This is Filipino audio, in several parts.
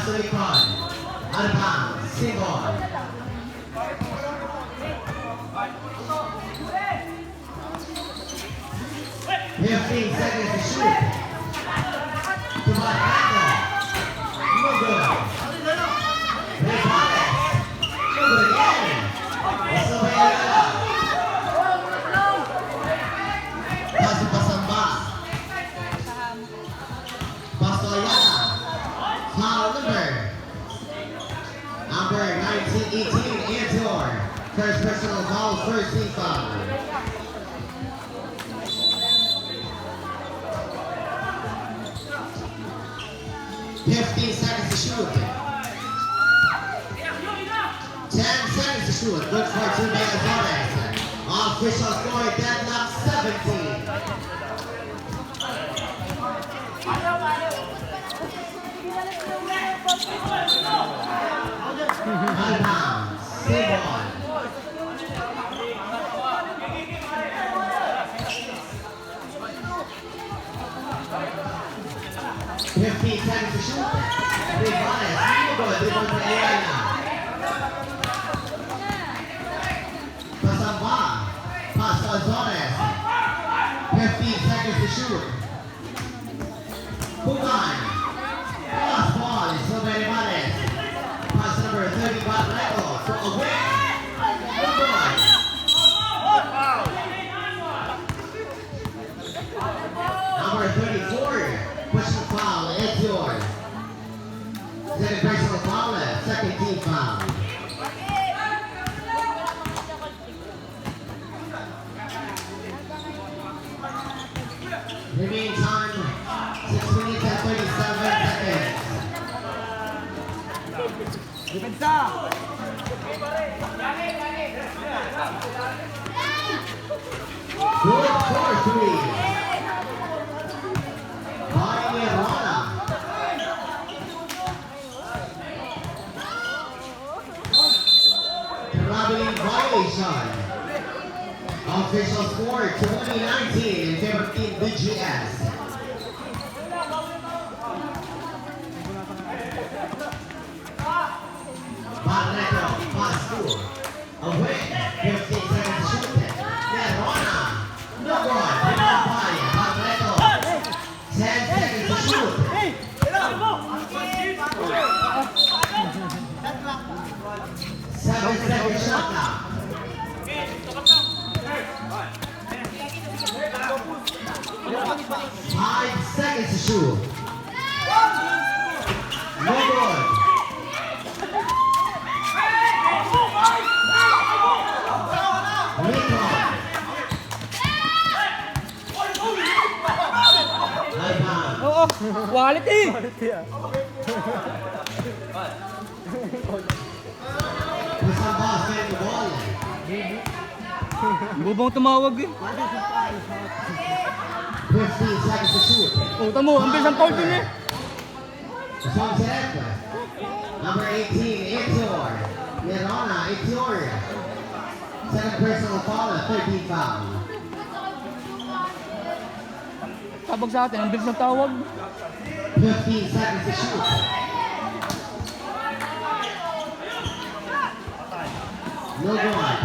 Pass to Icon. Out of bounds. Single. 15 seconds to shoot. To Barreto. No good. Rivales. No good again. Eso Ayala. Pass to Pasamba. Pass to Ayala. Foul number 19-18, Antor. First personal foul, first team foul. Seconds to shoot. 10 seconds to shoot. Good for two Bellazones. Official score, deadlock 17. Out of bounds. Save on. 15 seconds to shoot. Rivales. Good. Good for Ayala. Pasamba. Pass to Azones. 15 seconds to shoot. Pugan. Last ball is for Rivales. Pass number 30, Barreto. For a win. Pugan. Number 34. Pushing foul. It's yours. Second personal foul. Second team foul. Remaining time 6 minutes and 37 seconds. Depensa! Good for three. Rana. Traveling violation. Official score 2019 in favor of Team BGS. Barreto, pass through. Away. 15 seconds to shoot it. Rana. No good. Barreto. 10 seconds to shoot. 7 seconds shot clock. 5 seconds to shoot. No good. Lincoln. High bound. Oo, quality! Pasamba, send the ball. Bubong tumawag eh. 15 seconds to shoot. Oh, tamo, ang bilis ang foul din eh. Song set. Number 18, Itior. Mirona, Itior. Second personal foul, 13 foul. Tabag sa atin, ang bilis ng tawag. 15 seconds to shoot. No good.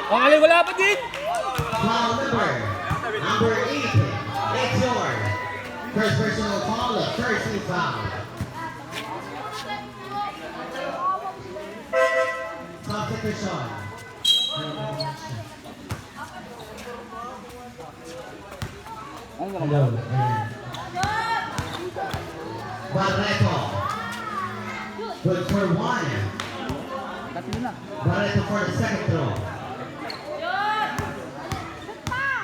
Ang alin, wala pa din. Foul number 8, Itior. First personal foul, first team foul. Substitution. Hello. Barreto. Good for one. Barreto for the second throw.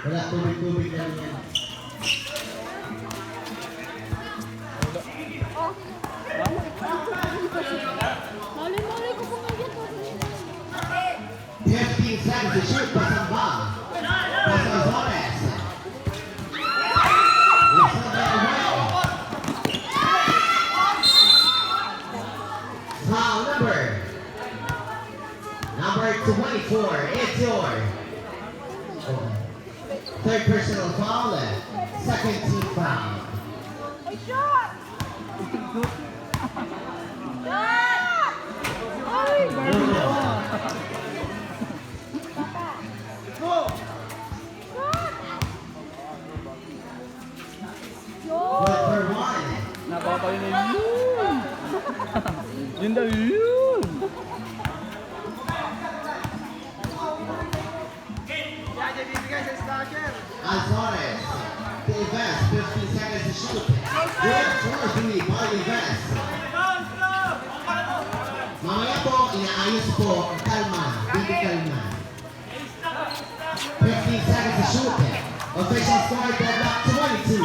Wala, tubig-tubig lang yan. Mali ko po ngayon. 15 seconds to shoot. Pasamba. Pasazones. It's not that way. Foul number 24. It's yours. Third personal foul. Second team round. Ay, shot! Shot! Ay, No more. shot! Good for one. Napapalin na yun. Yun daw yun. Alvarez, to Evans, 15 seconds to shoot. Good for three by Evans. Mamaya po, inaayos po, kalma, bibi kalma. 15 seconds to shoot. Official score, dead back 22.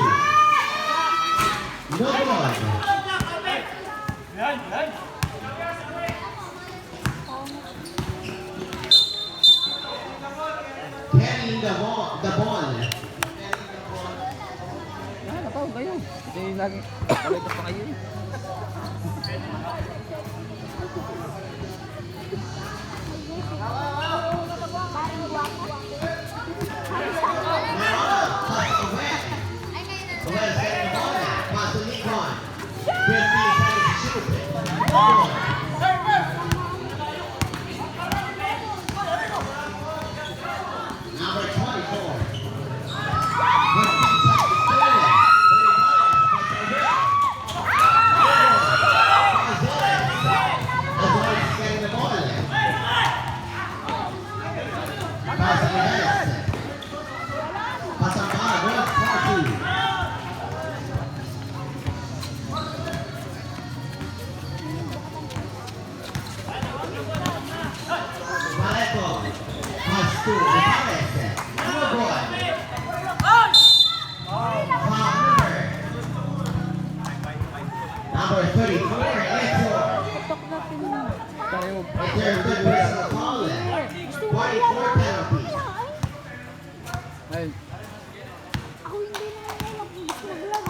No good. Carrying the ball. Ah, natawag kayo. Kasi lagi, kalitas pa kayo. Well, getting the ball now. Pass to Nikon. 15 seconds to shoot. Good. Number 24. 15 seconds to Azores getting the ball. Pass to Evans. Pass on ball. Good for two. Paleto. Pass to Evans. No good. Number 34, Eto. Tayo mo. Their good personal foul. 44 penalty. Ay, Ako hindi na mag-vlog.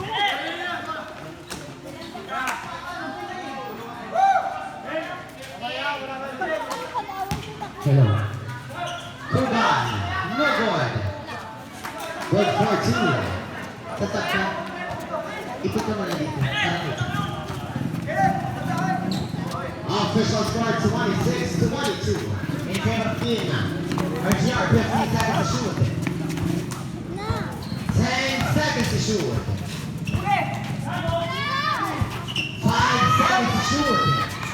Hello. Kuban, no good. Good for two. Tatak ka. Ipit ka muna dito. Official score 26 to 22. In favor of Pina. RGR 15 seconds to shoot. 10 seconds to shoot. 5 seconds to shoot.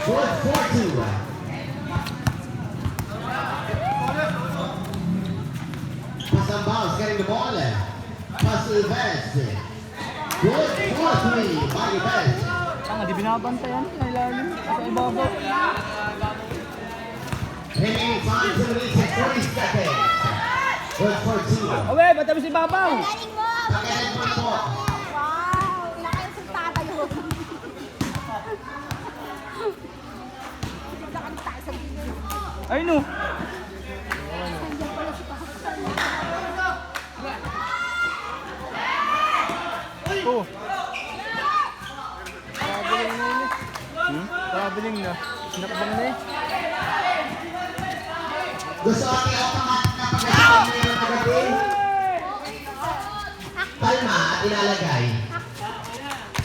Good for two. Pasambao is getting the ball. Pass to Evans. Good for three by Evans. tanga, di binabantayan. Nailalim. Sa ibabaw. Remaining time to release at 40 seconds. Good for two. Awe, matabi si Babaw. Galing mo! Pagkain mo po. Wow! Laki yung sultata yun. Bigla kami tayo sa gilid. Ay no. Nandiyan pala si Papa. Oh. Traveling na yun eh. Traveling na. Sinakbang na eh. Gusto natin automatic na pagkain meron na gabi. Kalma at ilalagay.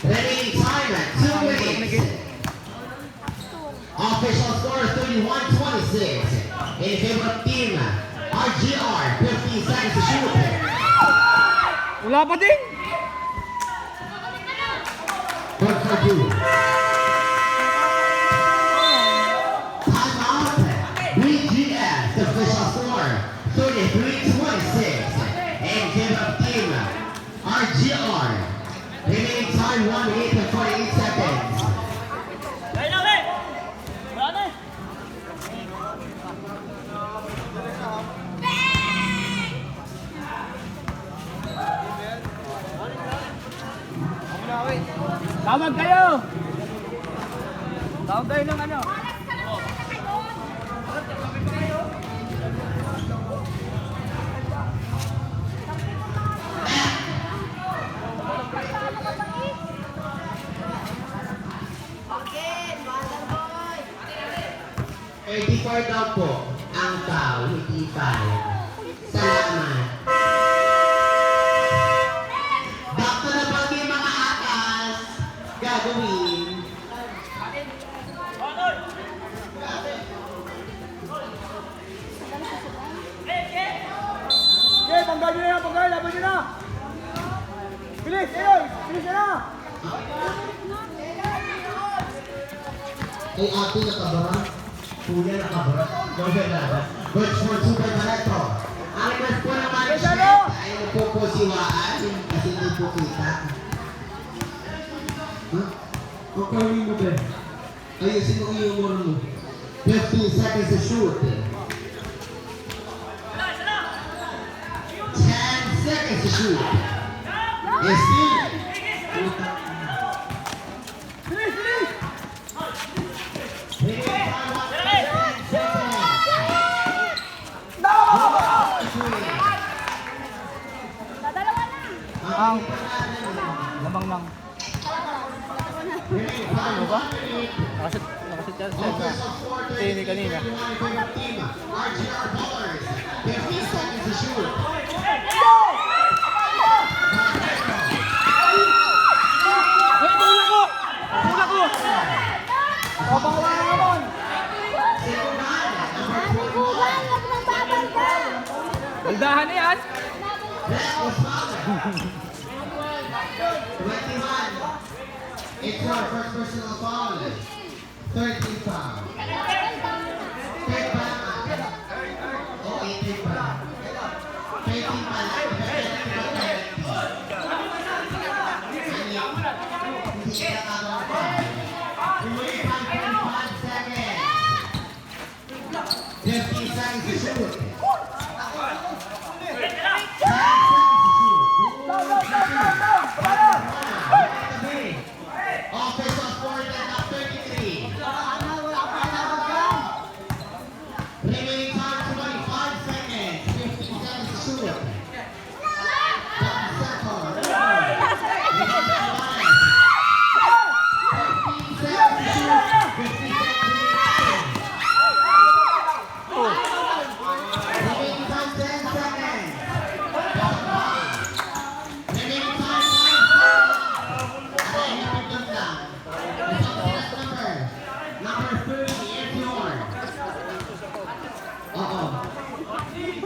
Remaining time at 2 minutes. Official score 31-26. In favor of team RGR. 15 seconds to shoot. Wala pa din. Good for two. Time out. BGS. Official score 33-26. In favor of team RGR. Remaining time 1 minute and 48 seconds. Tawag kayo. Tawag kayo ng ano. $34 daw po ang tao, hindi tayo. Salamat. Back to the bangin win. Okay, panggal nyo na yan, panggal, laban nyo na! Bilis, Eloy! Bilis na na! Ay, ate nakabara. Kuya nakabara. Gawin na. Good for Super Caleto. Ang request po ng management ay nagpupusiwaan kasi hindi po kita. Huh? Ang kawin mo ba? Ayusin mo yung humor mo. 15 seconds to shoot. 10 seconds to shoot. And still. Bilis, bilis! Dadalawa na. Ang lamang mang. Ano ba? Nakasit ka sa tini kanina. RGR Ballers. 15 seconds to shoot. Ay, tula ko! Tula ko! O, pangalan na naman! Dami gugan, wag nang babalda. Baldahan na yan! It's your first personal foul. 13 foul. Third foul. Oh, 18 foul. 13 foul. Hindi siya nakagawa pa. Remaining 5.5 seconds. 15 seconds to shoot. 10 Offensive score at 33. Remaining time 25 seconds. 15 seconds to shoot. 10 seconds. 15 seconds to shoot. 15 seconds. Remaining time 10 seconds. Remaining time 5. Number 30, it's yours.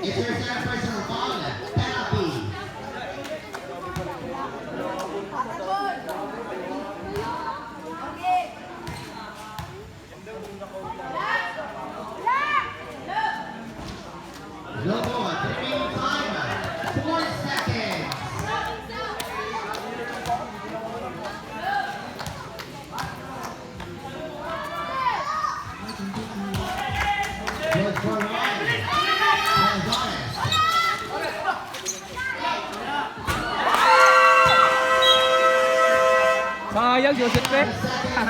It's your third personal foul. Penalty. No more. Remaining time 4 seconds. Good for one. Gonzalez. Sayang, Joseph eh. Second